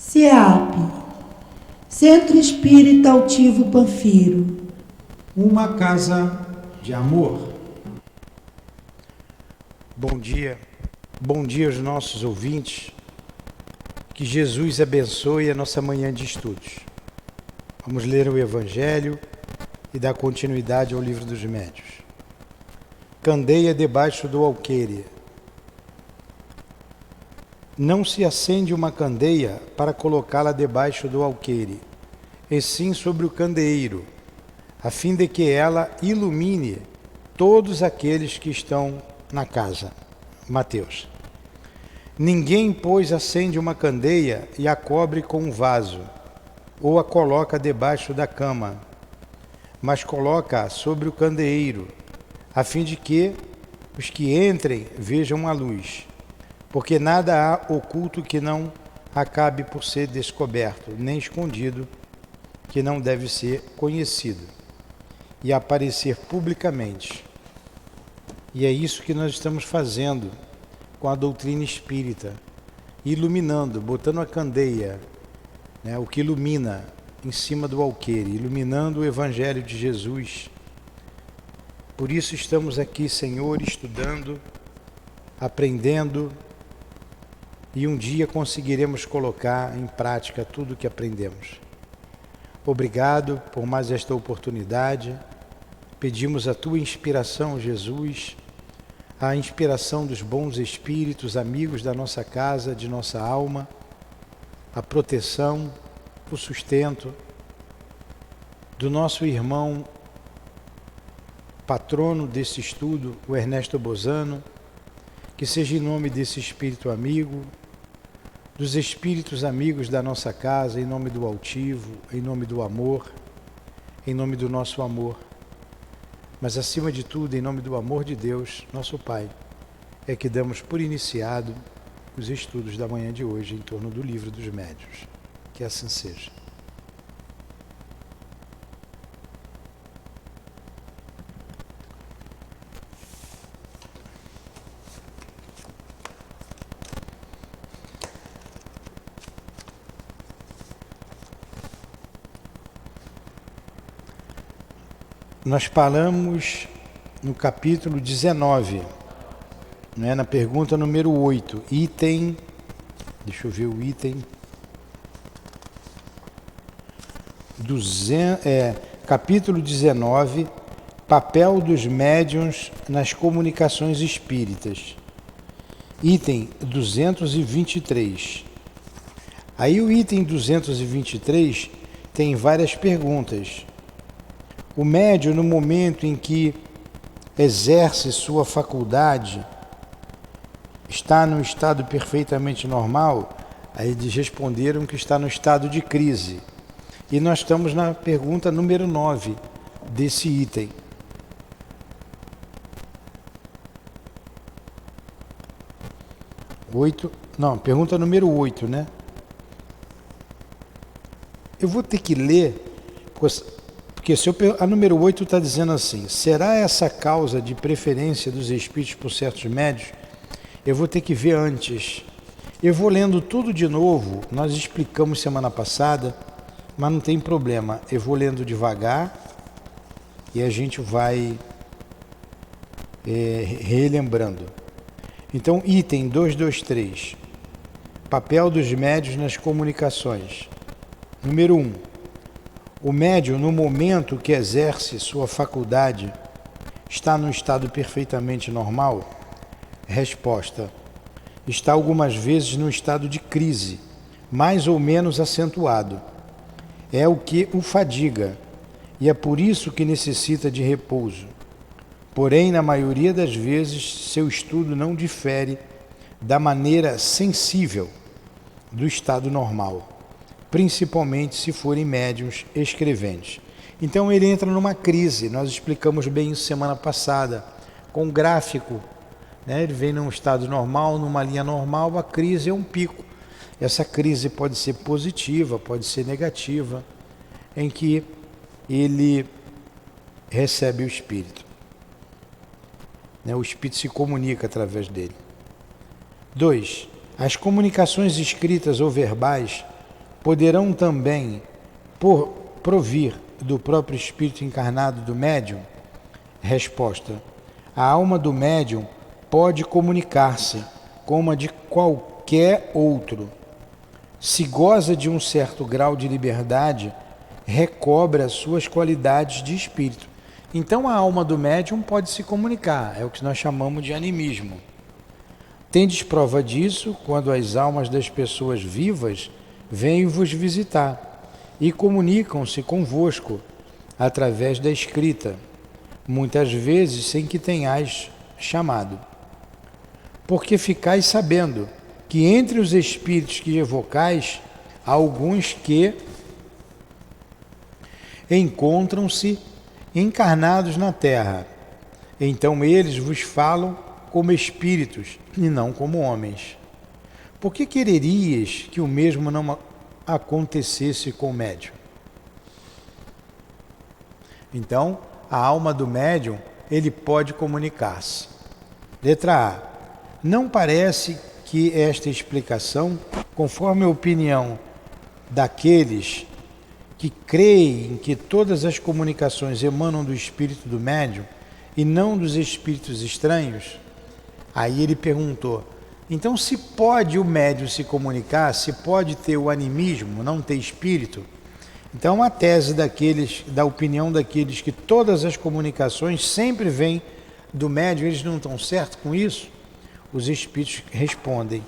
CEAP, Centro Espírita Altivo Panfiro. Uma casa de amor. Bom dia aos nossos ouvintes. Que Jesus abençoe a nossa manhã de estudos. Vamos ler o Evangelho e dar continuidade ao Livro dos Médiuns. Candeia debaixo do alqueire. Não se acende uma candeia para colocá-la debaixo do alqueire, e sim sobre o candeeiro, a fim de que ela ilumine todos aqueles que estão na casa. Mateus. Ninguém, pois, acende uma candeia e a cobre com um vaso, ou a coloca debaixo da cama, mas coloca-a sobre o candeeiro, a fim de que os que entrem vejam a luz. Porque nada há oculto que não acabe por ser descoberto, nem escondido que não deve ser conhecido e aparecer publicamente. E é isso que nós estamos fazendo com a doutrina espírita, iluminando, botando a candeia, o que ilumina em cima do alqueire, iluminando o Evangelho de Jesus. Por isso estamos aqui, Senhor, estudando, aprendendo, e um dia conseguiremos colocar em prática tudo o que aprendemos. Obrigado por mais esta oportunidade. Pedimos a Tua inspiração, Jesus, a inspiração dos bons espíritos, amigos da nossa casa, de nossa alma, a proteção, o sustento do nosso irmão, patrono desse estudo, o Ernesto Bozano, que seja em nome desse espírito amigo, dos espíritos amigos da nossa casa, em nome do altivo, em nome do amor, em nome do nosso amor, mas acima de tudo, em nome do amor de Deus, nosso Pai, é que damos por iniciado os estudos da manhã de hoje em torno do Livro dos Médiuns. Que assim seja. Nós paramos no capítulo 19, na pergunta número 8, item, deixa eu ver o item, capítulo 19, papel dos médiuns nas comunicações espíritas, item 223. Aí o item 223 tem várias perguntas. O médium, no momento em que exerce sua faculdade, está num estado perfeitamente normal? Aí eles responderam que está no estado de crise. E nós estamos na pergunta número 9 desse item. Pergunta número 8, né? Eu vou ter que ler, porque a número 8 está dizendo assim: será essa causa de preferência dos espíritos por certos médios? Eu vou ter que ver antes. Eu vou lendo tudo de novo, nós explicamos semana passada, mas não tem problema. Eu vou lendo devagar e a gente vai relembrando. Então, item 223, papel dos médiuns nas comunicações. Número 1. O médium, no momento que exerce sua faculdade, está num estado perfeitamente normal? Resposta: está algumas vezes num estado de crise, mais ou menos acentuado. É o que o fadiga, e é por isso que necessita de repouso. Porém, na maioria das vezes, seu estudo não difere da maneira sensível do estado normal, principalmente se forem médiuns escreventes. Então ele entra numa crise, nós explicamos bem isso semana passada, com gráfico, ele vem num estado normal, numa linha normal, a crise é um pico. Essa crise pode ser positiva, pode ser negativa, em que ele recebe o Espírito. O Espírito se comunica através dele. 2. As comunicações escritas ou verbais poderão também provir do próprio espírito encarnado do médium? Resposta: a alma do médium pode comunicar-se como a de qualquer outro. Se goza de um certo grau de liberdade, recobre as suas qualidades de espírito. Então a alma do médium pode se comunicar, é o que nós chamamos de animismo. Tendes prova disso quando as almas das pessoas vivas vêm vos visitar e comunicam-se convosco através da escrita, muitas vezes sem que tenhais chamado. Porque ficais sabendo que entre os espíritos que evocais, há alguns que encontram-se encarnados na terra. Então eles vos falam como espíritos e não como homens. Por que quererias que o mesmo não acontecesse com o médium? Então, a alma do médium, ele pode comunicar-se. Letra A. Não parece que esta explicação, conforme a opinião daqueles que creem que todas as comunicações emanam do espírito do médium e não dos espíritos estranhos, aí ele perguntou, então se pode o médium se comunicar, se pode ter o animismo, não ter espírito? Então a tese da opinião daqueles que todas as comunicações sempre vêm do médium, eles não estão certos com isso? Os espíritos respondem,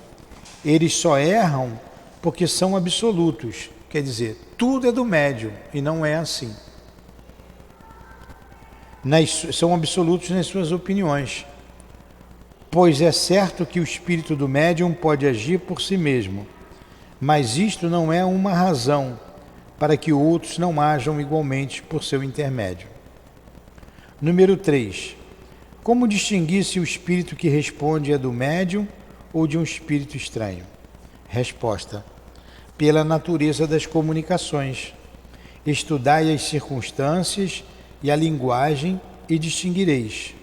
eles só erram porque são absolutos, quer dizer, tudo é do médium e não é assim. São absolutos nas suas opiniões, pois é certo que o espírito do médium pode agir por si mesmo, mas isto não é uma razão para que outros não ajam igualmente por seu intermédio. Número 3. Como distinguir se o espírito que responde é do médium ou de um espírito estranho? Resposta: pela natureza das comunicações. Estudai as circunstâncias e a linguagem e distinguireis.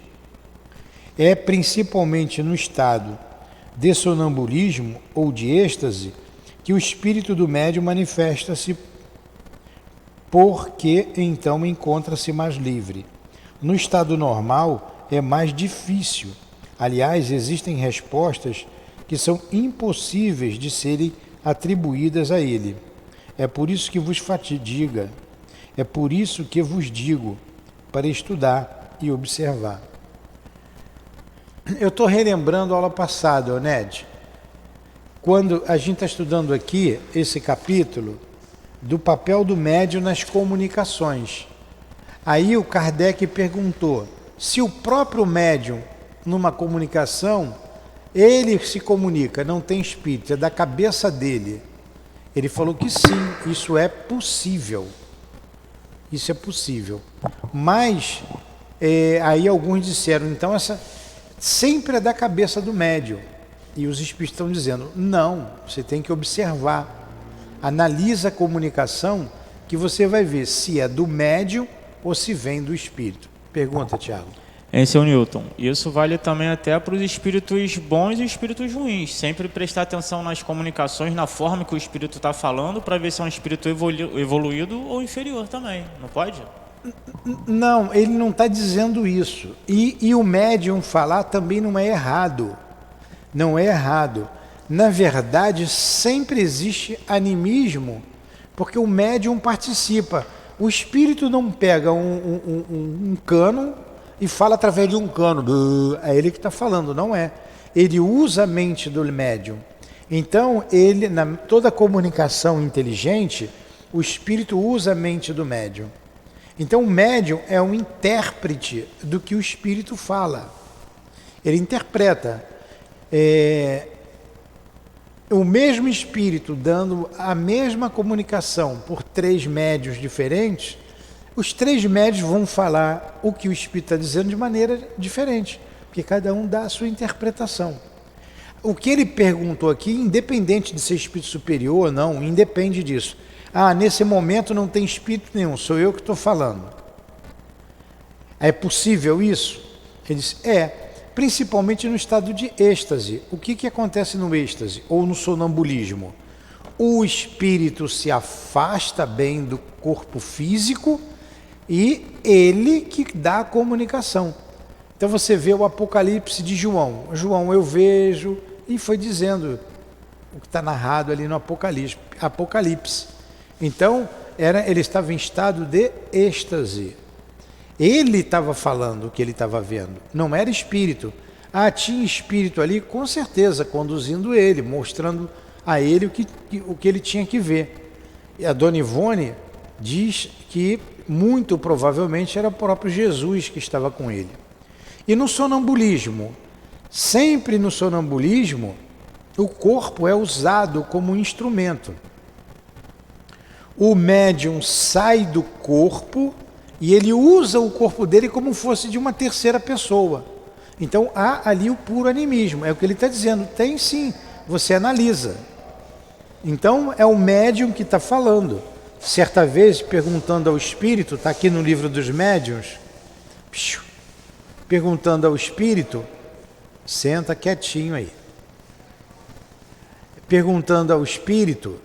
É principalmente no estado de sonambulismo ou de êxtase que o espírito do médium manifesta-se, porque então encontra-se mais livre. No estado normal é mais difícil. Aliás, existem respostas que são impossíveis de serem atribuídas a ele. É por isso que vos fatiga, é por isso que vos digo, para estudar e observar. Eu estou relembrando a aula passada, Ned, quando a gente está estudando aqui esse capítulo do papel do médium nas comunicações. Aí o Kardec perguntou se o próprio médium, numa comunicação, ele se comunica, não tem espírito, é da cabeça dele. Ele falou que sim, isso é possível. Isso é possível. Mas, aí alguns disseram, então essa sempre é da cabeça do médium. E os espíritos estão dizendo, não, você tem que observar. Analisa a comunicação que você vai ver se é do médium ou se vem do espírito. Pergunta, Tiago. Esse é o Newton. Isso vale também até para os espíritos bons e espíritos ruins. Sempre prestar atenção nas comunicações, na forma que o espírito está falando, para ver se é um espírito evoluído ou inferior também. Não pode? Não, ele não está dizendo isso. E o médium falar também não é errado. Não é errado. Na verdade, sempre existe animismo, porque o médium participa. O espírito não pega um cano e fala através de um cano. É ele que está falando, não é. Ele usa a mente do médium. Então, toda comunicação inteligente, o espírito usa a mente do médium. Então, o médium é um intérprete do que o espírito fala. Ele interpreta. O mesmo espírito dando a mesma comunicação por 3 médiuns diferentes, os 3 médiuns vão falar o que o espírito está dizendo de maneira diferente, porque cada um dá a sua interpretação. O que ele perguntou aqui, independente de ser espírito superior ou não, independe disso. Nesse momento não tem espírito nenhum, sou eu que estou falando. É possível isso? Ele disse, principalmente no estado de êxtase. O que acontece no êxtase ou no sonambulismo? o espírito se afasta bem do corpo físico e ele que dá a comunicação. Então você vê o Apocalipse de João. João, eu vejo, e foi dizendo o que está narrado ali no Apocalipse. Então, ele estava em estado de êxtase. Ele estava falando o que ele estava vendo, não era espírito. Tinha espírito ali, com certeza, conduzindo ele, mostrando a ele o que ele tinha que ver. E a Dona Ivone diz que muito provavelmente era o próprio Jesus que estava com ele. E no sonambulismo, sempre no sonambulismo, o corpo é usado como instrumento. O médium sai do corpo e ele usa o corpo dele como fosse de uma terceira pessoa. Então há ali o puro animismo, é o que ele está dizendo. Tem sim, você analisa. Então é o médium que está falando. Certa vez, perguntando ao espírito, está aqui no livro dos médiuns, perguntando ao espírito, senta quietinho aí, perguntando ao espírito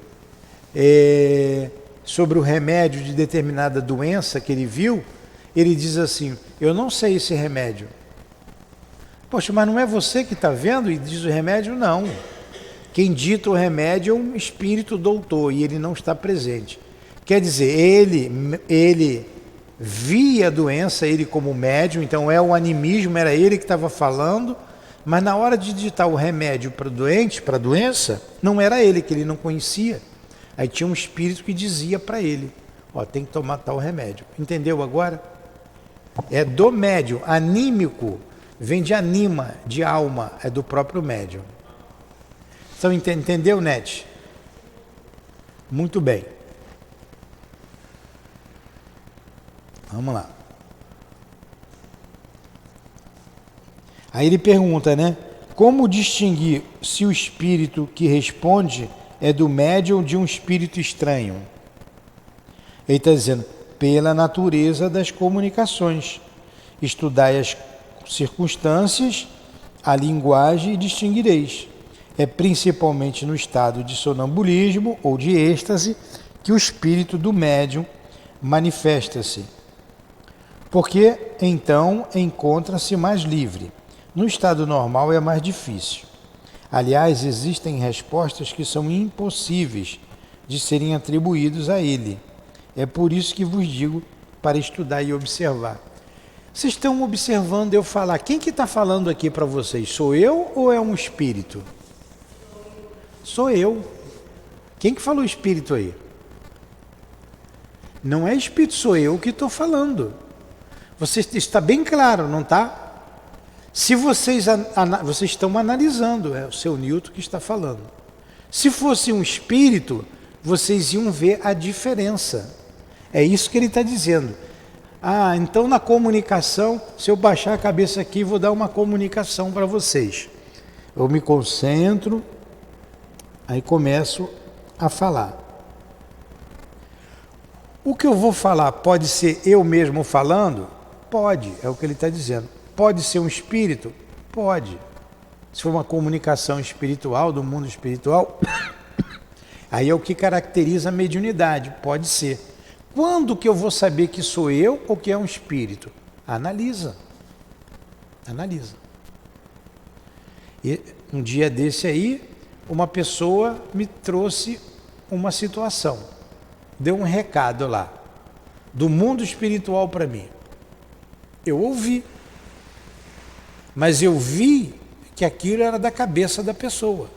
sobre o remédio de determinada doença que ele viu, ele diz assim, eu não sei esse remédio. Poxa, mas não é você que está vendo e diz o remédio? Não. Quem dita o remédio é um espírito doutor e ele não está presente. Quer dizer, ele via a doença, ele como médium, então é o animismo, era ele que estava falando, mas na hora de digitar o remédio para o doente, para a doença, não era ele, que ele não conhecia. Aí tinha um espírito que dizia para ele, tem que tomar tal remédio. Entendeu agora? É do médium, anímico, vem de anima, de alma, é do próprio médium. Então entendeu, Nete? Muito bem. Vamos lá. Aí ele pergunta, né? Como distinguir se o espírito que responde é do médium ou de um espírito estranho? Ele está dizendo, pela natureza das comunicações. Estudai as circunstâncias, a linguagem e distinguireis. É principalmente no estado de sonambulismo ou de êxtase que o espírito do médium manifesta-se. Porque então encontra-se mais livre. No estado normal é mais difícil. Aliás, existem respostas que são impossíveis de serem atribuídas a ele. É por isso que vos digo para estudar e observar. Vocês estão observando eu falar. Quem que está falando aqui para vocês? Sou eu ou é um espírito? Sou eu. Quem que falou espírito aí? Não é espírito, sou eu que estou falando. Você está bem claro, não está? Se vocês estão analisando, é o seu Newton que está falando. Se fosse um espírito, vocês iam ver a diferença. É isso que ele está dizendo. Então na comunicação, se eu baixar a cabeça aqui, vou dar uma comunicação para vocês. Eu me concentro, aí começo a falar. O que eu vou falar pode ser eu mesmo falando? Pode, é o que ele está dizendo. Pode ser um espírito? Pode. Se for uma comunicação espiritual, do mundo espiritual, aí é o que caracteriza a mediunidade, pode ser. Quando que eu vou saber que sou eu ou que é um espírito? Analisa. Analisa. E um dia desse aí, uma pessoa me trouxe uma situação, deu um recado lá, do mundo espiritual para mim. Eu ouvi, mas eu vi que aquilo era da cabeça da pessoa,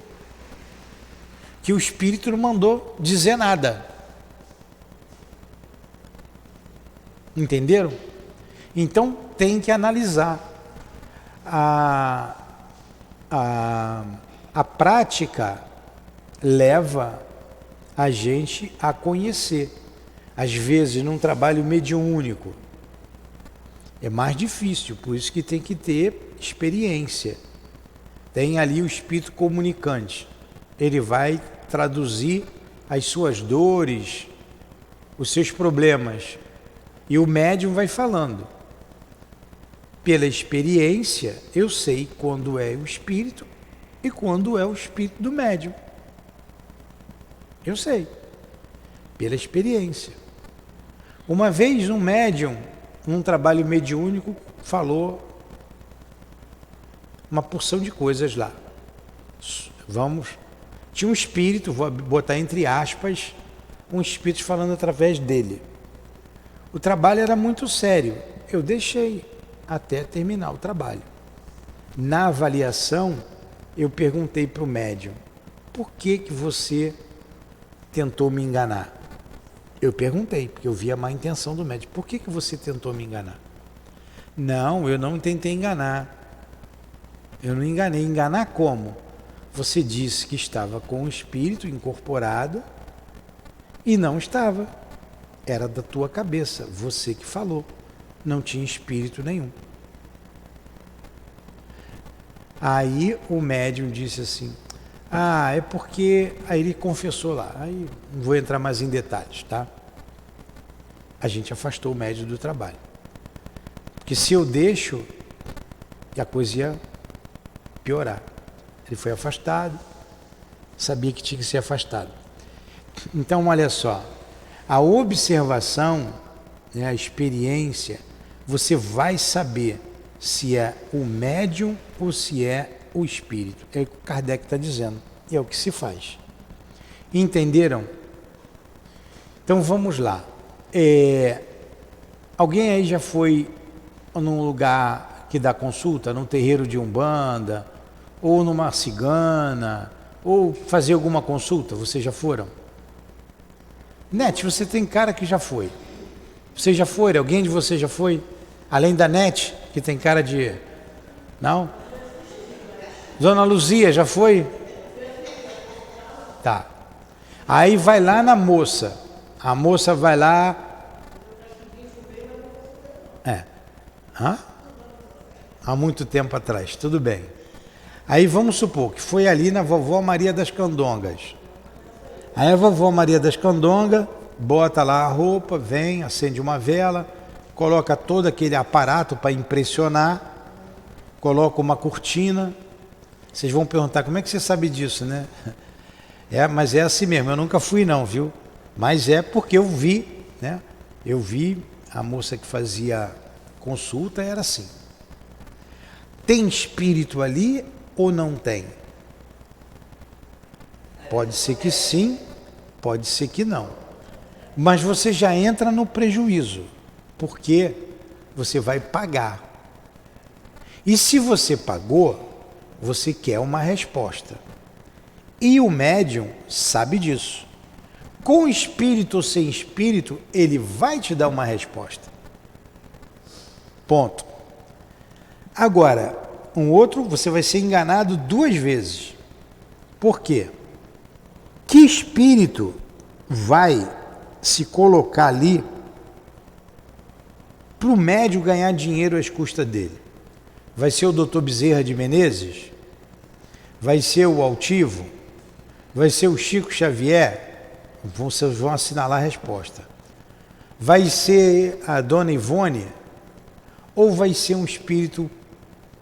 que o espírito não mandou dizer nada. Entenderam? Então tem que analisar. A prática leva a gente a conhecer. Às vezes, num trabalho mediúnico, é mais difícil, por isso que tem que ter experiência. Tem ali o espírito comunicante. Ele vai traduzir as suas dores, os seus problemas. E o médium vai falando. Pela experiência, eu sei quando é o espírito e quando é o espírito do médium. Eu sei, pela experiência. Uma vez um médium, num trabalho mediúnico, falou uma porção de coisas lá. Tinha um espírito, vou botar entre aspas, um espírito falando através dele. O trabalho era muito sério. Eu deixei até terminar o trabalho. Na avaliação, eu perguntei para o médium, por que você tentou me enganar? Eu perguntei, porque eu vi a má intenção do médium. Por que você tentou me enganar? Não, eu não tentei enganar. Eu não enganei. Enganar como? Você disse que estava com o espírito incorporado e não estava. Era da tua cabeça, você que falou. Não tinha espírito nenhum. Aí o médium disse assim, é porque... Aí ele confessou lá, aí não vou entrar mais em detalhes, tá? A gente afastou o médium do trabalho. Porque se eu deixo, a coisa ia piorar. Ele foi afastado, sabia que tinha que ser afastado. Então, olha só, a observação, né, a experiência, você vai saber se é o médium ou se é o espírito. É o que o Kardec está dizendo. E é o que se faz. Entenderam? Então vamos lá. Alguém aí já foi num lugar que dá consulta, num terreiro de Umbanda, ou numa cigana, ou fazer alguma consulta? Vocês já foram? Net, você tem cara que já foi. Vocês já foram? Alguém de vocês já foi? Além da Net, que tem cara de... Não? Dona Luzia, já foi? Tá. Aí vai lá na moça. A moça vai lá... Há muito tempo atrás, tudo bem. Aí vamos supor que foi ali na vovó Maria das Candongas. Aí a vovó Maria das Candongas bota lá a roupa, vem, acende uma vela, coloca todo aquele aparato para impressionar, coloca uma cortina. Vocês vão perguntar, como é que você sabe disso, né? Mas é assim mesmo, eu nunca fui não, viu? Mas é porque eu vi, né? Eu vi a moça que fazia consulta, era assim. Tem espírito ali ou não tem? Pode ser que sim, pode ser que não. Mas você já entra no prejuízo, porque você vai pagar. E se você pagou, você quer uma resposta. E o médium sabe disso. Com espírito ou sem espírito, ele vai te dar uma resposta. Ponto. Agora, você vai ser enganado 2 vezes. Por quê? Que espírito vai se colocar ali para o médium ganhar dinheiro às custas dele? Vai ser o Dr. Bezerra de Menezes? Vai ser o Altivo? Vai ser o Chico Xavier? Vocês vão assinalar a resposta. Vai ser a Dona Ivone? Ou vai ser um espírito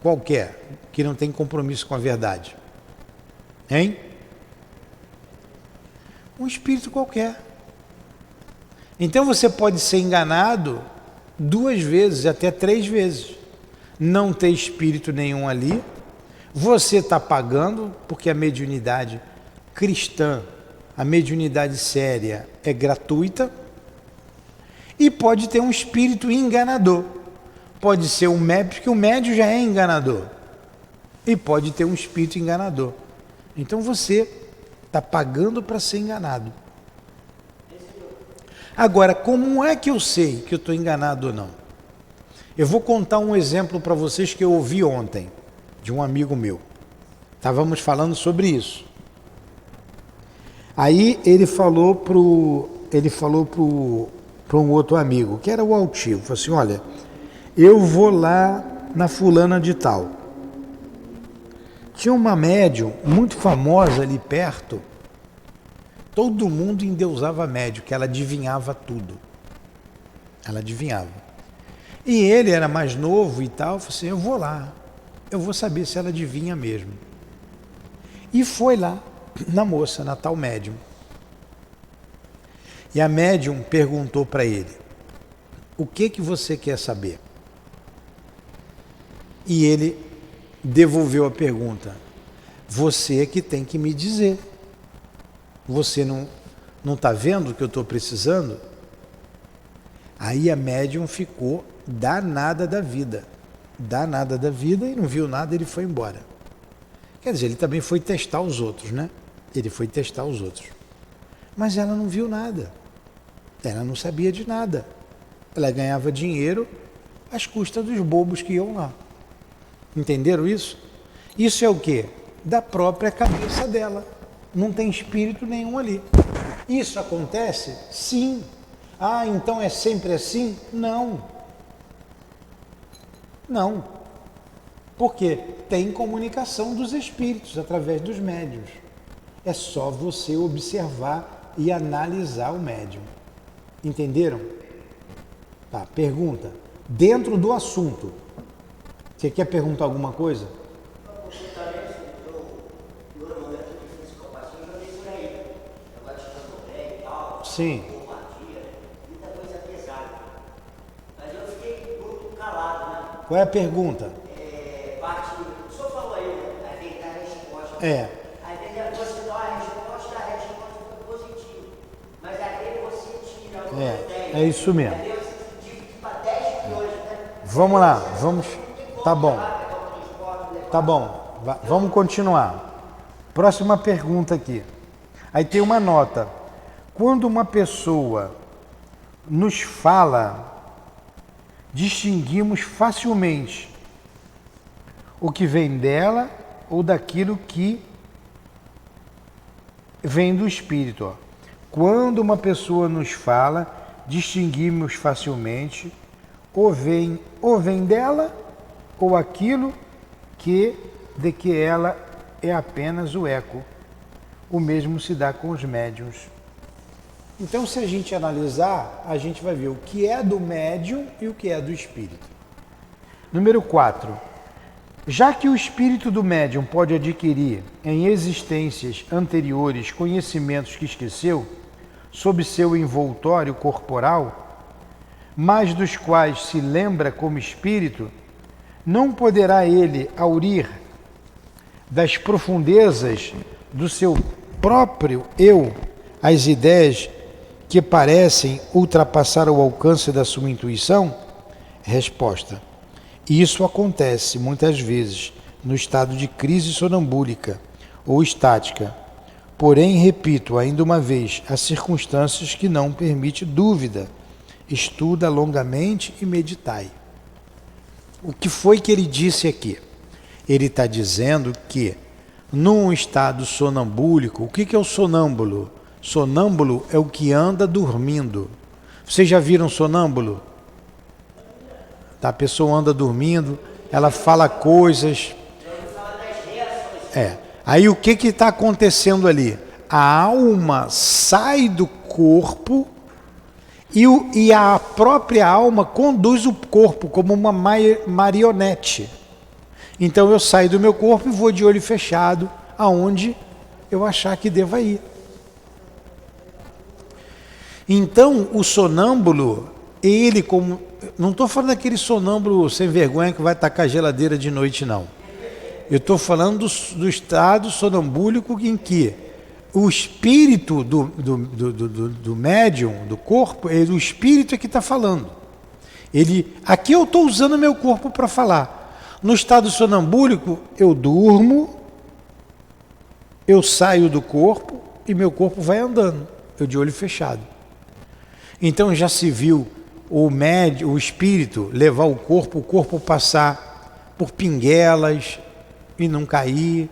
qualquer, que não tem compromisso com a verdade? Hein? Um espírito qualquer. Então você pode ser enganado 2 vezes, até 3 vezes. Não ter espírito nenhum ali. Você está pagando, porque a mediunidade cristã, a mediunidade séria é gratuita. E pode ter um espírito enganador. Pode ser um médium, porque o médium já é enganador. E pode ter um espírito enganador. Então você está pagando para ser enganado. Agora, como é que eu sei que eu estou enganado ou não? Eu vou contar um exemplo para vocês que eu ouvi ontem, de um amigo meu. Estávamos falando sobre isso. Aí ele falou para um outro amigo, que era o Altivo, falou assim, olha, eu vou lá na fulana de tal. Tinha uma médium muito famosa ali perto, todo mundo endeusava a médium, que ela adivinhava tudo. Ela adivinhava. E ele era mais novo e tal, falou assim, eu vou lá, eu vou saber se ela adivinha mesmo. E foi lá, na moça, na tal médium. E a médium perguntou para ele: o que você quer saber? E ele devolveu a pergunta: você é que tem que me dizer. Você não está vendo o que eu estou precisando? Aí a médium ficou danada da vida. Danada da vida e não viu nada, ele foi embora. Quer dizer, ele também foi testar os outros, né? Ele foi testar os outros. Mas ela não viu nada. Ela não sabia de nada. Ela ganhava dinheiro às custas dos bobos que iam lá. Entenderam isso? Isso é o quê? Da própria cabeça dela. Não tem espírito nenhum ali. Isso acontece? Sim. Ah, então é sempre assim? Não. Não. Porque tem comunicação dos espíritos através dos médiuns. É só você observar e analisar o médium. Entenderam? Tá, pergunta. Dentro do assunto. Você quer perguntar alguma coisa? Sim. Qual é a pergunta? O senhor falou aí, às vezes da resposta. É. Às vezes você dá a resposta positiva, mas às vezes você tira uma ideia. É isso mesmo. Às vezes você diz para 10 milhões, né? Vamos lá, vamos. Tá bom. Tá bom. Vamos continuar. Próxima pergunta aqui. Aí tem uma nota. Quando uma pessoa nos fala, distinguimos facilmente o que vem dela ou daquilo que vem do espírito. Ó. Quando uma pessoa nos fala, distinguimos facilmente ou vem dela ou aquilo de que ela é apenas o eco. O mesmo se dá com os médiuns. Então, se a gente analisar, a gente vai ver o que é do médium e o que é do espírito. Número 4. Já que o espírito do médium pode adquirir em existências anteriores conhecimentos que esqueceu, sob seu envoltório corporal, mas dos quais se lembra como espírito, não poderá ele aurir das profundezas do seu próprio eu as ideias que parecem ultrapassar o alcance da sua intuição? Resposta: isso acontece muitas vezes no estado de crise sonambúlica ou estática. Porém, repito ainda uma vez, há circunstâncias que não permitem dúvida. Estuda longamente e meditai. O que foi que ele disse aqui? Ele está dizendo que num estado sonambúlico, o que é o sonâmbulo? Sonâmbulo é o que anda dormindo. Vocês já viram sonâmbulo? Tá, a pessoa anda dormindo, ela fala coisas. Aí o que está acontecendo ali? A alma sai do corpo e a própria alma conduz o corpo como uma marionete. Então eu saio do meu corpo e vou de olho fechado aonde eu achar que deva ir. Então o sonâmbulo, ele como... Não estou falando daquele sonâmbulo sem vergonha que vai tacar geladeira de noite, não. Eu estou falando do estado sonambúlico em que o espírito do médium, do corpo, o espírito é que está falando. Aqui eu estou usando meu corpo para falar. No estado sonambúlico, eu durmo, eu saio do corpo e meu corpo vai andando, eu de olho fechado. Então já se viu o espírito levar o corpo passar por pinguelas e não cair.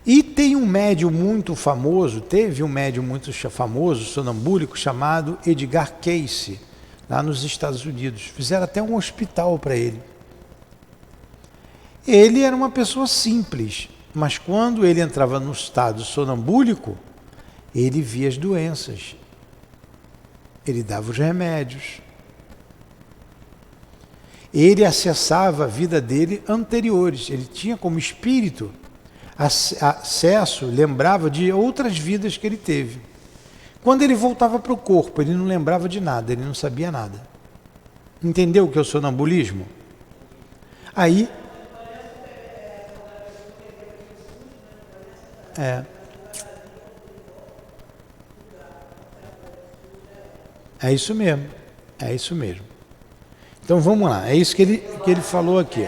E tem um médium muito famoso, teve um médium muito famoso, sonambúlico, chamado Edgar Cayce, lá nos Estados Unidos. Fizeram até um hospital para ele. Ele era uma pessoa simples, mas quando ele entrava no estado sonambúlico, ele via as doenças. Ele dava os remédios. Ele acessava a vida dele anteriores. Ele tinha como espírito acesso, lembrava de outras vidas que ele teve. Quando ele voltava para o corpo, ele não lembrava de nada, ele não sabia nada. Entendeu o que é o sonambulismo? Aí... É isso mesmo. É isso mesmo. Então vamos lá. É isso que ele falou aqui.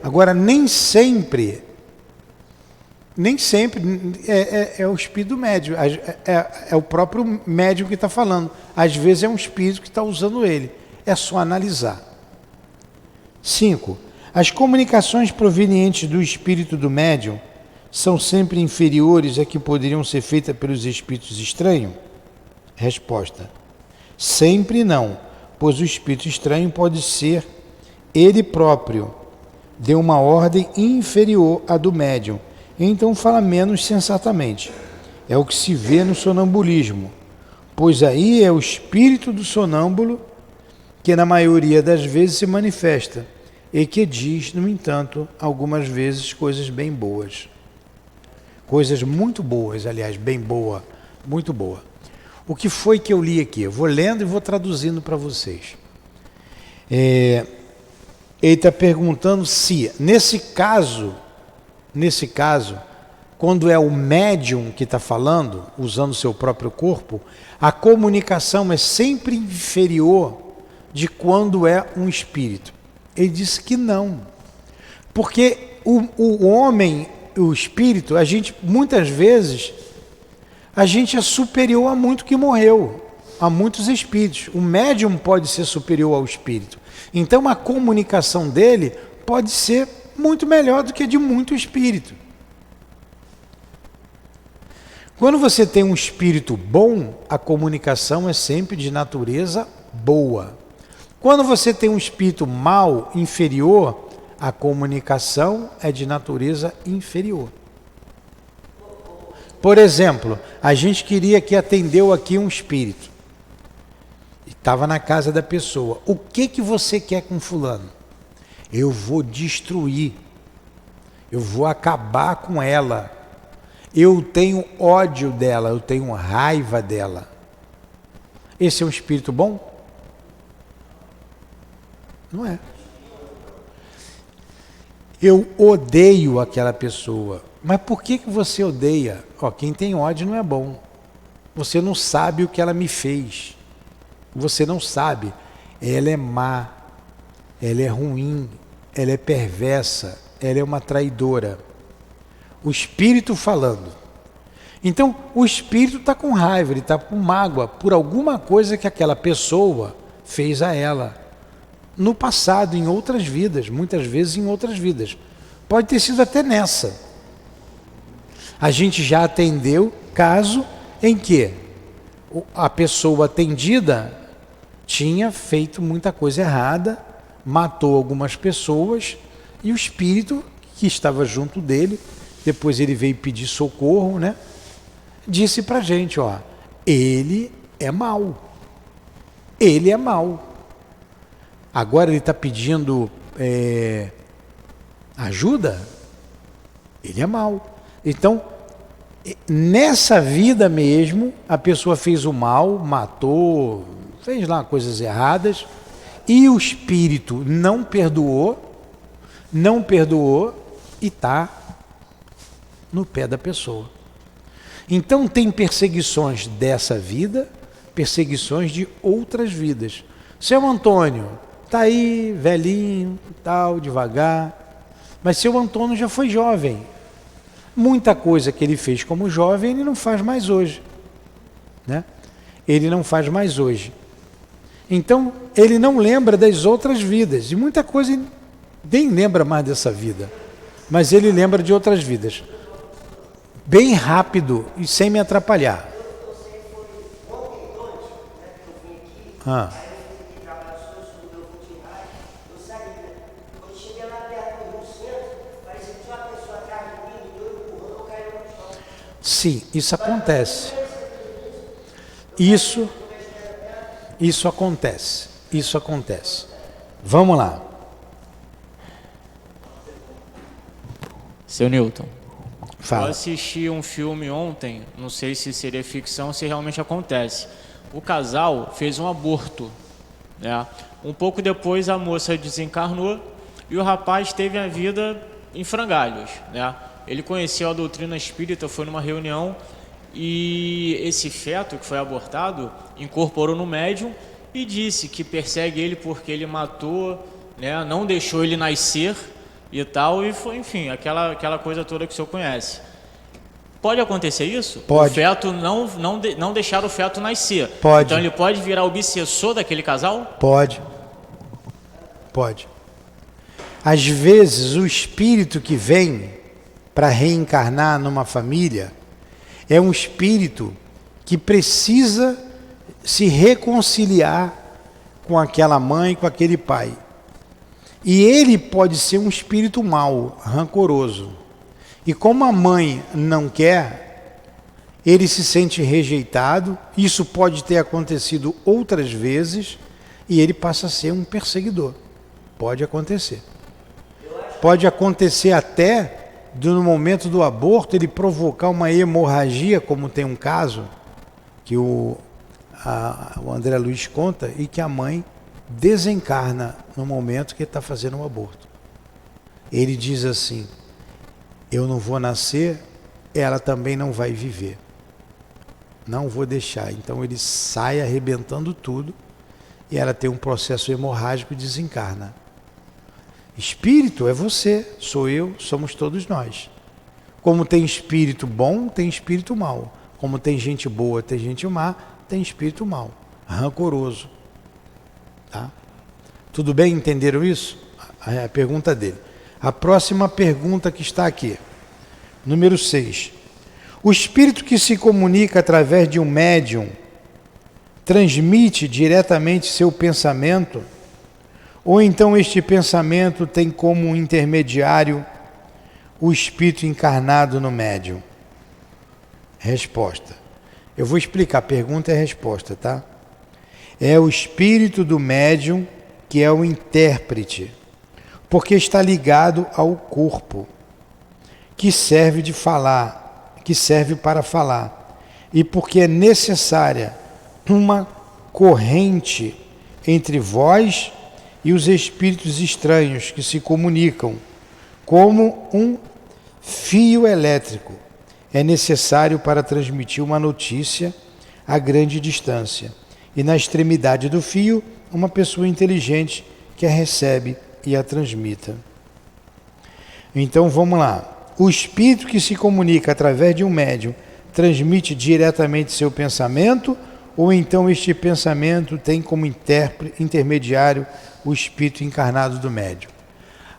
Agora, nem sempre é o espírito médium, é o próprio médium que está falando. Às vezes é um espírito que está usando ele. É só analisar. 5. As comunicações provenientes do espírito do médium são sempre inferiores a que poderiam ser feitas pelos espíritos estranhos? Resposta: sempre não, pois o espírito estranho pode ser ele próprio de uma ordem inferior à do médium, então fala menos sensatamente. É o que se vê no sonambulismo, pois aí é o espírito do sonâmbulo que na maioria das vezes se manifesta e que diz, no entanto, algumas vezes coisas bem boas. Coisas muito boas, aliás, bem boa, muito boa. O que foi que eu li aqui? Eu vou lendo e vou traduzindo para vocês. Ele está perguntando se, nesse caso, quando é o médium que está falando, usando o seu próprio corpo, a comunicação é sempre inferior de quando é um espírito. Ele disse que não. Porque o homem, o espírito, a gente, muitas vezes, a gente é superior a muito que morreu, a muitos espíritos. O médium pode ser superior ao espírito. Então a comunicação dele pode ser muito melhor do que a de muito espírito. Quando você tem um espírito bom, a comunicação é sempre de natureza boa. Quando você tem um espírito mau, inferior, a comunicação é de natureza inferior. Por exemplo, a gente queria que atendeu aqui um espírito. Estava na casa da pessoa. O que você quer com fulano? Eu vou destruir. Eu vou acabar com ela. Eu tenho ódio dela, eu tenho raiva dela. Esse é um espírito bom? Não é. Eu odeio aquela pessoa. Mas por que você odeia? Quem tem ódio não é bom. Você não sabe o que ela me fez. Você não sabe. Ela é má. Ela é ruim. Ela é perversa. Ela é uma traidora. O espírito falando. Então, o espírito está com raiva, ele está com mágoa por alguma coisa que aquela pessoa fez a ela. No passado, em outras vidas, muitas vezes em outras vidas. Pode ter sido até nessa. A gente já atendeu caso em que a pessoa atendida tinha feito muita coisa errada, matou algumas pessoas e o espírito que estava junto dele, depois ele veio pedir socorro, né? Disse pra gente, ele é mau. Ele é mau. Agora ele está pedindo ajuda? Ele é mau. Então, nessa vida mesmo, a pessoa fez o mal, matou, fez lá coisas erradas, e o espírito não perdoou e está no pé da pessoa. Então tem perseguições dessa vida, perseguições de outras vidas. Seu Antônio está aí, velhinho, tal, devagar, mas seu Antônio já foi jovem. Muita coisa que ele fez como jovem, ele não faz mais hoje. Né? Ele não faz mais hoje. Então, ele não lembra das outras vidas. E muita coisa ele nem lembra mais dessa vida. Mas ele lembra de outras vidas. Bem rápido e sem me atrapalhar. Sim, isso acontece. Isso acontece. Isso acontece. Vamos lá. Seu Newton. Fala. Eu assisti um filme ontem, não sei se seria ficção ou se realmente acontece. O casal fez um aborto, né? Um pouco depois a moça desencarnou e o rapaz teve a vida em frangalhos, né? Ele conheceu a doutrina espírita, foi numa reunião e esse feto que foi abortado incorporou no médium e disse que persegue ele porque ele matou, né? Não deixou ele nascer e tal, e foi, enfim, aquela coisa toda que o senhor conhece. Pode acontecer isso? Pode. O feto não deixar o feto nascer. Pode. Então ele pode virar obsessor daquele casal? Pode. Às vezes o espírito que vem para reencarnar numa família é um espírito que precisa se reconciliar com aquela mãe, com aquele pai. E ele pode ser um espírito mau, rancoroso. E como a mãe não quer, ele se sente rejeitado. Isso pode ter acontecido outras vezes e ele passa a ser um perseguidor. Pode acontecer. Pode acontecer até no momento do aborto ele provocar uma hemorragia, como tem um caso que o André Luiz conta, e que a mãe desencarna no momento que ele está fazendo o aborto. Ele diz assim: eu não vou nascer, ela também não vai viver. Não vou deixar. Então ele sai arrebentando tudo e ela tem um processo hemorrágico e desencarna. Espírito é você, sou eu, somos todos nós. Como tem espírito bom, tem espírito mau. Como tem gente boa, tem gente má, tem espírito mau, rancoroso. Tá? Tudo bem? Entenderam isso? A pergunta dele. A próxima pergunta que está aqui, número 6. O espírito que se comunica através de um médium transmite diretamente seu pensamento, ou então este pensamento tem como intermediário o espírito encarnado no médium? Resposta. Eu vou explicar, pergunta e resposta, tá? É o espírito do médium que é o intérprete, porque está ligado ao corpo, que serve para falar, e porque é necessária uma corrente entre vós e os espíritos estranhos que se comunicam, como um fio elétrico. É necessário para transmitir uma notícia a grande distância. E na extremidade do fio, uma pessoa inteligente que a recebe e a transmita. Então vamos lá. O espírito que se comunica através de um médium transmite diretamente seu pensamento, ou então este pensamento tem como intermediário o espírito encarnado do médium?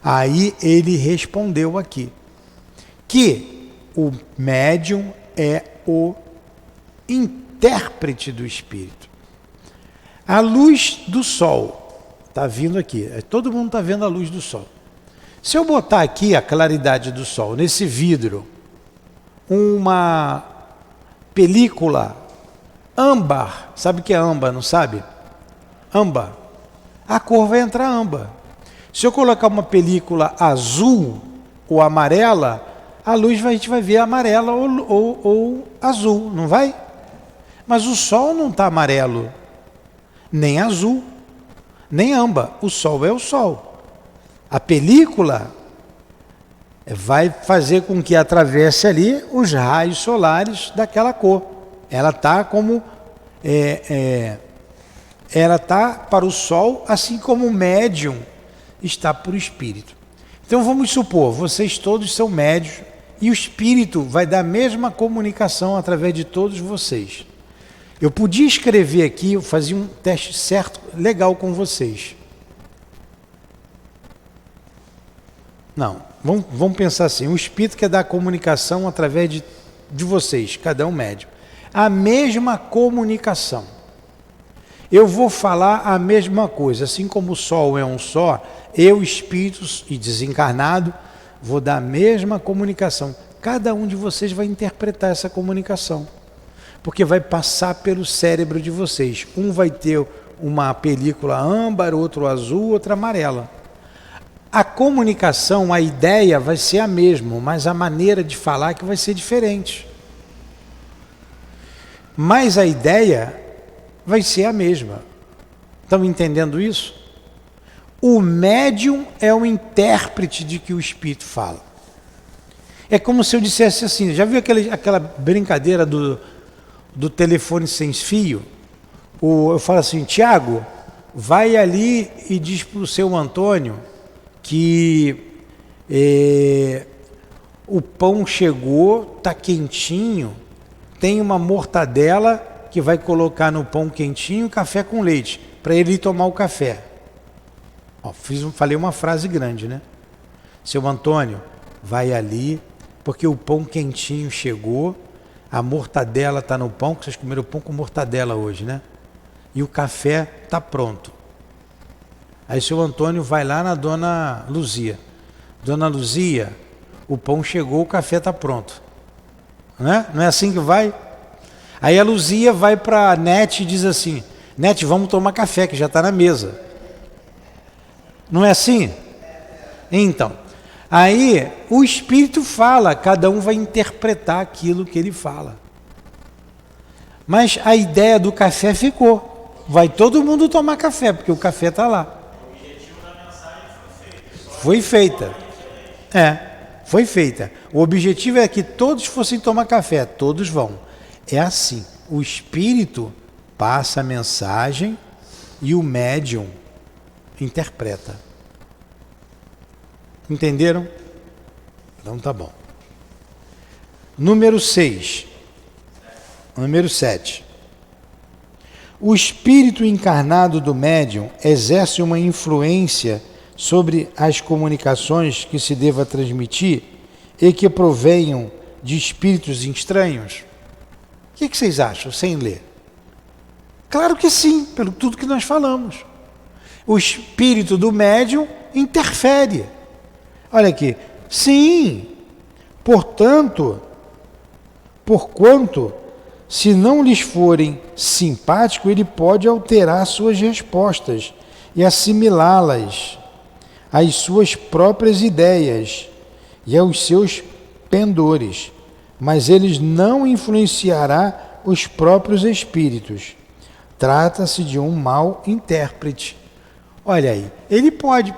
Aí ele respondeu aqui que o médium é o intérprete do espírito. A luz do sol está vindo aqui, todo mundo está vendo a luz do sol. Se eu botar aqui a claridade do sol, nesse vidro, uma película âmbar, sabe o que é âmbar, não sabe? Âmbar, a cor vai entrar âmbar. Se eu colocar uma película azul ou amarela, a luz a gente vai ver amarela ou azul, não vai? Mas o sol não está amarelo, nem azul, nem âmbar. O sol é o sol. A película vai fazer com que atravesse ali os raios solares daquela cor. Ela está como ela está para o sol, assim como o médium está para o espírito. Então vamos supor, vocês todos são médios e o espírito vai dar a mesma comunicação através de todos vocês. Eu podia escrever aqui, eu fazia um teste certo, legal com vocês. Não, vamos pensar assim, o espírito quer dar comunicação através de vocês, cada um médium. A mesma comunicação. Eu vou falar a mesma coisa, assim como o sol é um só, eu, espírito e desencarnado, vou dar a mesma comunicação. Cada um de vocês vai interpretar essa comunicação, porque vai passar pelo cérebro de vocês. Um vai ter uma película âmbar, outro azul, outra amarela. A comunicação, a ideia vai ser a mesma, mas a maneira de falar que vai ser diferente. Mas a ideia vai ser a mesma. Estão entendendo isso? O médium é o intérprete de que o espírito fala. É como se eu dissesse assim, já viu aquela brincadeira do telefone sem fio? Eu falo assim, Tiago, vai ali e diz para o seu Antônio que o pão chegou, está quentinho, tem uma mortadela que vai colocar no pão quentinho, café com leite, para ele ir tomar o café. Ó, falei uma frase grande, né? Seu Antônio, vai ali, porque o pão quentinho chegou, a mortadela está no pão, que vocês comeram pão com mortadela hoje, né? E o café está pronto. Aí seu Antônio vai lá na dona Luzia. Dona Luzia, o pão chegou, o café está pronto. Não é assim que vai? Aí a Luzia vai para a Nete e diz assim, Nete, vamos tomar café, que já está na mesa. Não é assim? Então, aí o Espírito fala, cada um vai interpretar aquilo que ele fala. Mas a ideia do café ficou. Vai todo mundo tomar café, porque o café está lá. Foi feita. Foi feita. O objetivo é que todos fossem tomar café, todos vão. É assim, o espírito passa a mensagem e o médium interpreta. Entenderam? Então tá bom. Número 6. Número 7. O espírito encarnado do médium exerce uma influência sobre as comunicações que se deva transmitir e que provenham de espíritos estranhos? O que vocês acham, sem ler? Claro que sim, pelo tudo que nós falamos. O espírito do médium interfere. Olha aqui. Sim, porquanto, se não lhes forem simpáticos, ele pode alterar suas respostas e assimilá-las às suas próprias ideias e aos seus pendores, mas eles não influenciará os próprios espíritos. Trata-se de um mau intérprete. Olha aí, ele pode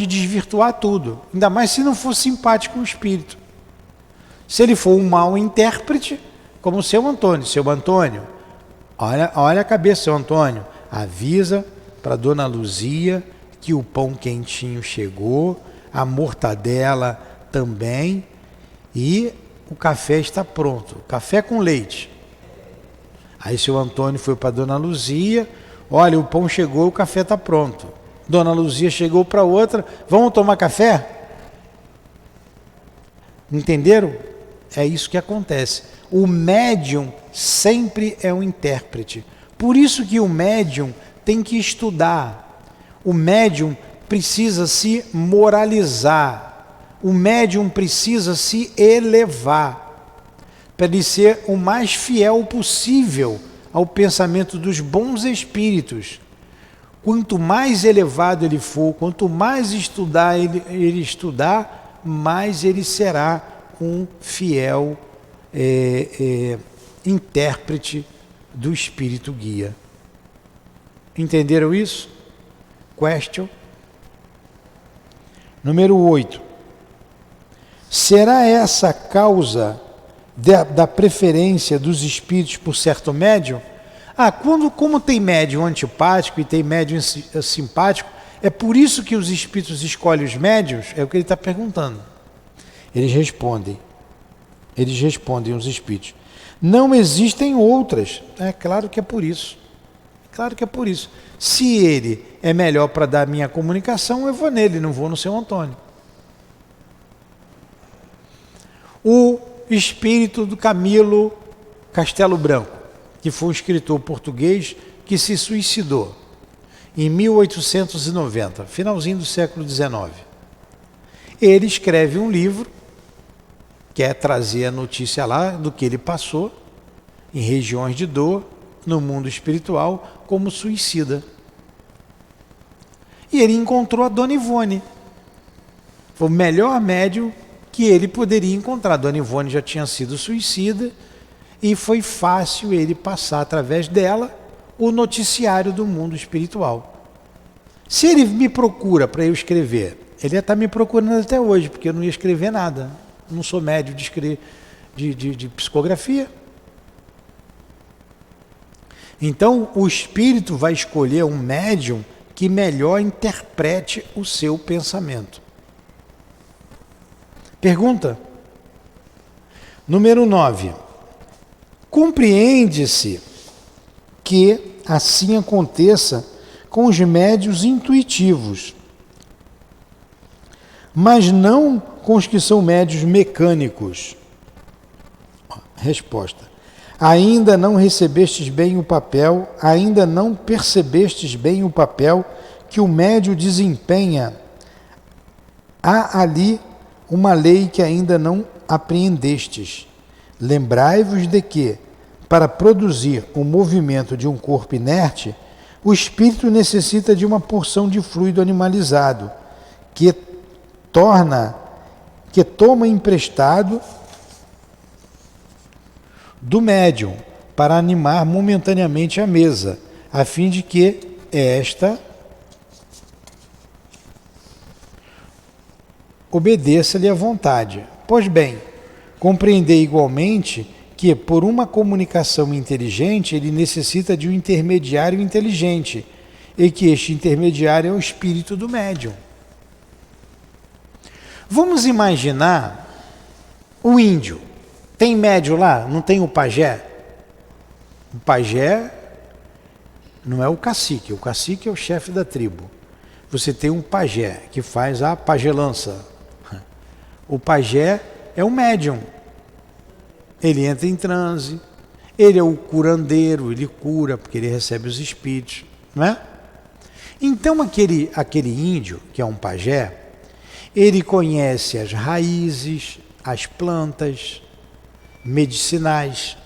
desvirtuar tudo, ainda mais se não for simpático o espírito. Se ele for um mau intérprete, como o seu Antônio, olha a cabeça, seu Antônio, avisa para a dona Luzia que o pão quentinho chegou, a mortadela também e o café está pronto, café com leite. Aí seu Antônio foi para a dona Luzia, olha, o pão chegou, o café está pronto. Dona Luzia chegou para outra, vamos tomar café? Entenderam? É isso que acontece. O médium sempre é um intérprete. Por isso que o médium tem que estudar. O médium precisa se moralizar. O médium precisa se elevar para ele ser o mais fiel possível ao pensamento dos bons espíritos. Quanto mais elevado ele for, quanto mais estudar ele estudar, mais ele será um fiel intérprete do espírito guia. Entenderam isso? Question. Número 8. Será essa a causa da preferência dos espíritos por certo médium? Como tem médium antipático e tem médium simpático, é por isso que os espíritos escolhem os médiuns? É o que ele está perguntando. Eles respondem, os espíritos. Não existem outras. É claro que é por isso. Claro que é por isso. Se ele é melhor para dar a minha comunicação, eu vou nele, não vou no seu Antônio. O espírito do Camilo Castelo Branco, que foi um escritor português que se suicidou em 1890, finalzinho do século XIX. Ele escreve um livro, quer trazer a notícia lá do que ele passou em regiões de dor, no mundo espiritual, como suicida. E ele encontrou a Dona Ivone. Foi o melhor médium que ele poderia encontrar. Dona Ivone já tinha sido suicida e foi fácil ele passar através dela o noticiário do mundo espiritual. Se ele me procura para eu escrever, ele ia estar me procurando até hoje, porque eu não ia escrever nada. Não sou médium de psicografia. Então, o espírito vai escolher um médium que melhor interprete o seu pensamento. Pergunta número 9. Compreende-se que assim aconteça com os médiuns intuitivos, mas não com os que são médiuns mecânicos. Resposta: ainda não recebestes bem o papel, ainda não percebestes bem o papel que o médium desempenha. Há ali uma lei que ainda não apreendestes. Lembrai-vos de que, para produzir o movimento de um corpo inerte, o espírito necessita de uma porção de fluido animalizado, que toma emprestado do médium para animar momentaneamente a mesa, a fim de que esta obedeça-lhe à vontade. Pois bem, compreendei igualmente que, por uma comunicação inteligente, ele necessita de um intermediário inteligente, e que este intermediário é o espírito do médium. Vamos imaginar o índio. Tem médium lá? Não tem o pajé? O pajé não é o cacique é o chefe da tribo. Você tem um pajé que faz a pajelança. O pajé é o médium. Ele entra em transe, ele é o curandeiro, ele cura porque ele recebe os espíritos, não é? Então aquele índio, que é um pajé, ele conhece as raízes, as plantas medicinais,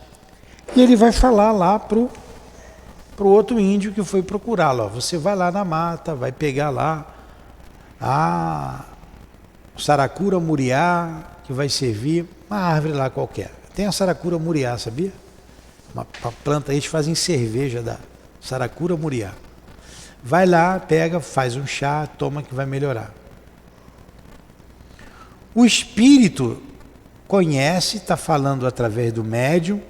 e ele vai falar lá pro outro índio que foi procurá-lo. Você vai lá na mata, vai pegar lá a saracura muriá, que vai servir uma árvore lá qualquer. Tem a saracura muriá, sabia? Uma planta, eles fazem cerveja da saracura muriá. Vai lá, pega, faz um chá, toma que vai melhorar. O espírito conhece, está falando através do médium,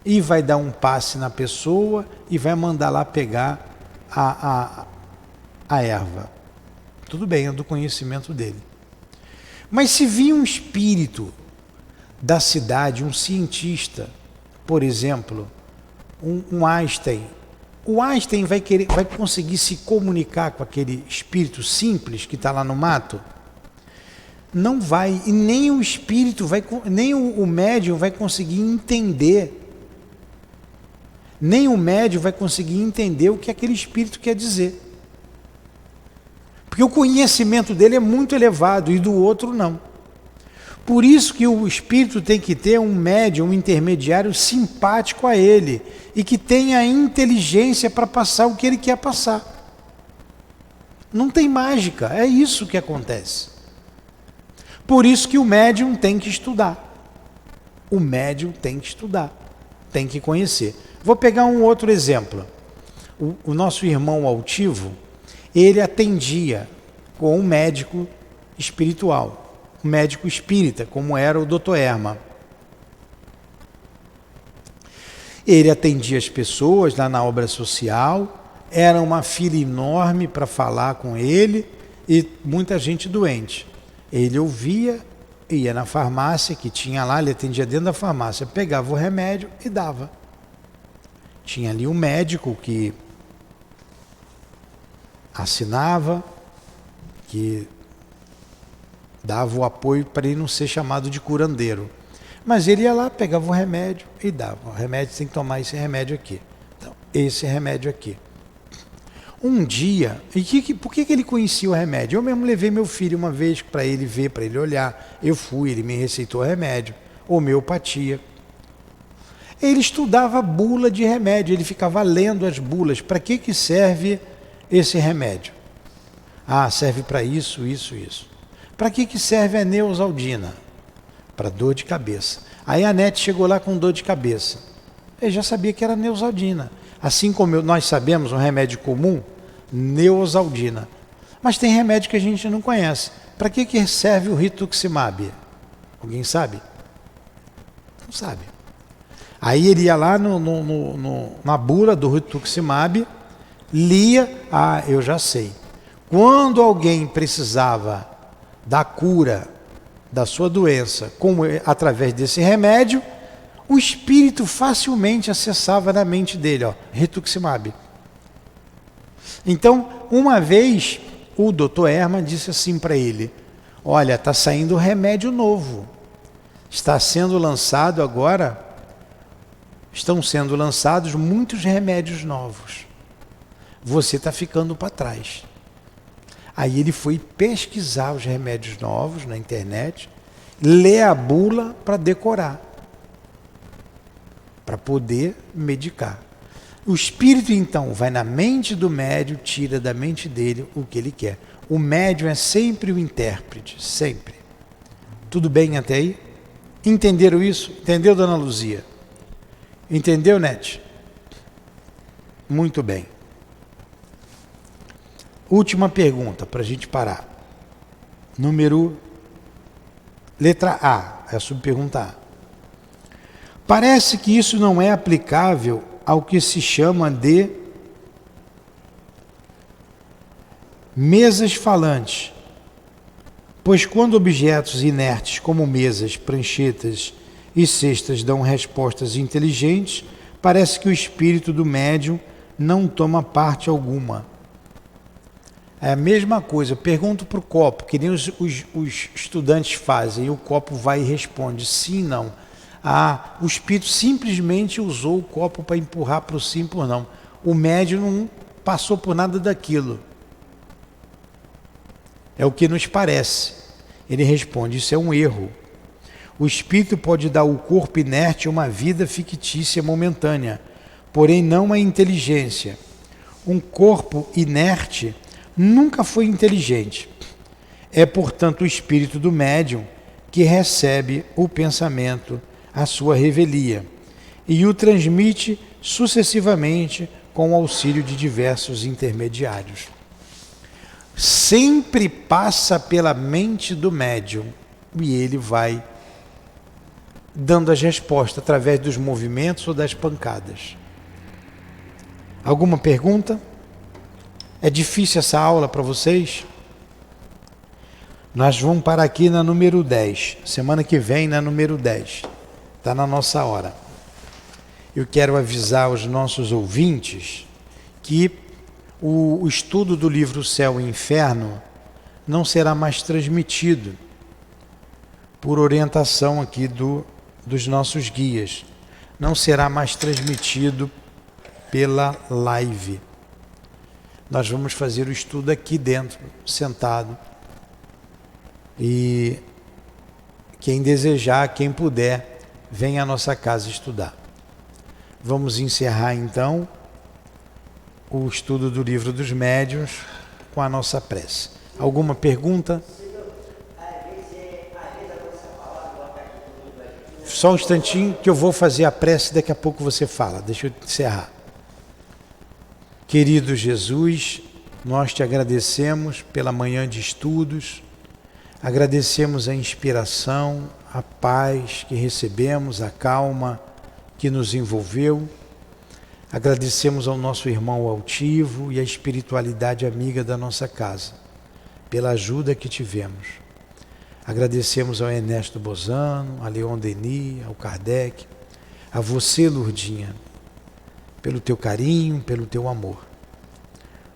e vai dar um passe na pessoa e vai mandar lá pegar a erva. Tudo bem, é do conhecimento dele. Mas se vir um espírito da cidade, um cientista, por exemplo, um Einstein, o Einstein vai conseguir se comunicar com aquele espírito simples que está lá no mato? Não vai, e nem o espírito nem o médium vai conseguir entender. Nem o médium vai conseguir entender o que aquele espírito quer dizer. Porque o conhecimento dele é muito elevado e do outro não. Por isso que o espírito tem que ter um médium, um intermediário simpático a ele e que tenha inteligência para passar o que ele quer passar. Não tem mágica, é isso que acontece. Por isso que o médium tem que estudar. O médium tem que estudar, tem que conhecer. Vou pegar um outro exemplo. O nosso irmão altivo, ele atendia com um médico espiritual. Um médico espírita, como era o Dr. Erma. Ele atendia as pessoas lá na obra social, era uma fila enorme para falar com ele e muita gente doente. Ele ouvia, ia na farmácia que tinha lá, ele atendia dentro da farmácia, pegava o remédio e dava. Tinha ali um médico que assinava, que dava o apoio para ele não ser chamado de curandeiro. Mas ele ia lá, pegava o remédio e dava. O remédio tem que tomar esse remédio aqui. Então, esse remédio aqui. Um dia, por que ele conhecia o remédio? Eu mesmo levei meu filho uma vez para ele ver, para ele olhar. Eu fui, ele me receitou o remédio, homeopatia. Ele estudava bula de remédio, ele ficava lendo as bulas. Para que serve esse remédio? Ah, serve para isso, isso, isso. Para que serve a Neosaldina? Para dor de cabeça. Aí a Nete chegou lá com dor de cabeça. Eu já sabia que era Neosaldina. Assim como nós sabemos um remédio comum, Neosaldina. Mas tem remédio que a gente não conhece. Para que serve o rituximab? Alguém sabe? Não sabe. Aí ele ia lá na bula do rituximab, lia, eu já sei. Quando alguém precisava da cura da sua doença, através desse remédio, o espírito facilmente acessava na mente dele, rituximab. Então, uma vez, o Dr. Herman disse assim para ele: olha, está saindo remédio novo. Está sendo lançado agora, estão sendo lançados muitos remédios novos. Você está ficando para trás. Aí ele foi pesquisar os remédios novos na internet, ler a bula para decorar, para poder medicar. O espírito então vai na mente do médium, tira da mente dele o que ele quer. O médium é sempre o intérprete, sempre. Tudo bem até aí? Entenderam isso? Entendeu, dona Luzia? Entendeu, Nete? Muito bem. Última pergunta para a gente parar. Letra A, é a subpergunta A. Parece que isso não é aplicável ao que se chama de mesas falantes, pois quando objetos inertes como mesas, pranchetas e cestas dão respostas inteligentes, parece que o espírito do médium não toma parte alguma. É a mesma coisa, eu pergunto para o copo, que nem os estudantes fazem, e o copo vai e responde sim, não. O espírito simplesmente usou o copo para empurrar para o sim, por não. O médium não passou por nada daquilo. É o que nos parece. Ele responde, isso é um erro. O espírito pode dar ao corpo inerte uma vida fictícia momentânea, porém não a inteligência. Um corpo inerte nunca foi inteligente. É, portanto, o espírito do médium que recebe o pensamento, a sua revelia, e o transmite sucessivamente com o auxílio de diversos intermediários. Sempre passa pela mente do médium e ele vai dando as respostas através dos movimentos ou das pancadas. Alguma pergunta? É difícil essa aula para vocês? Nós vamos parar aqui na número 10. Semana que vem na número 10. Está na nossa hora. Eu quero avisar os nossos ouvintes que o estudo do livro Céu e Inferno não será mais transmitido por orientação aqui dos nossos guias. Não será mais transmitido pela live. Nós vamos fazer o estudo aqui dentro, sentado. E quem desejar, quem puder, venha à nossa casa estudar. Vamos encerrar então o estudo do livro dos médiuns com a nossa prece. Alguma pergunta? Só um instantinho que eu vou fazer a prece, daqui a pouco você fala. Deixa eu encerrar. Querido Jesus, nós te agradecemos pela manhã de estudos, agradecemos a inspiração, a paz que recebemos, a calma que nos envolveu, agradecemos ao nosso irmão altivo e à espiritualidade amiga da nossa casa, pela ajuda que tivemos. Agradecemos ao Ernesto Bozano, a Leon Denis, ao Kardec, a você, Lourdinha, pelo teu carinho, pelo teu amor.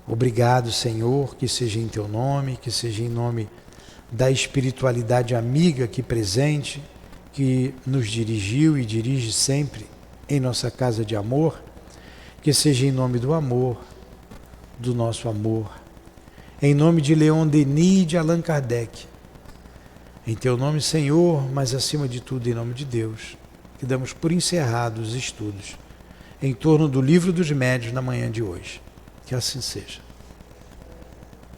Obrigado, Senhor, que seja em teu nome, que seja em nome da espiritualidade amiga aqui presente, que nos dirigiu e dirige sempre em nossa casa de amor, que seja em nome do amor, do nosso amor, em nome de Leon Denis e de Allan Kardec, em teu nome, Senhor, mas acima de tudo em nome de Deus, que damos por encerrados os estudos em torno do livro dos médiuns na manhã de hoje. Que assim seja.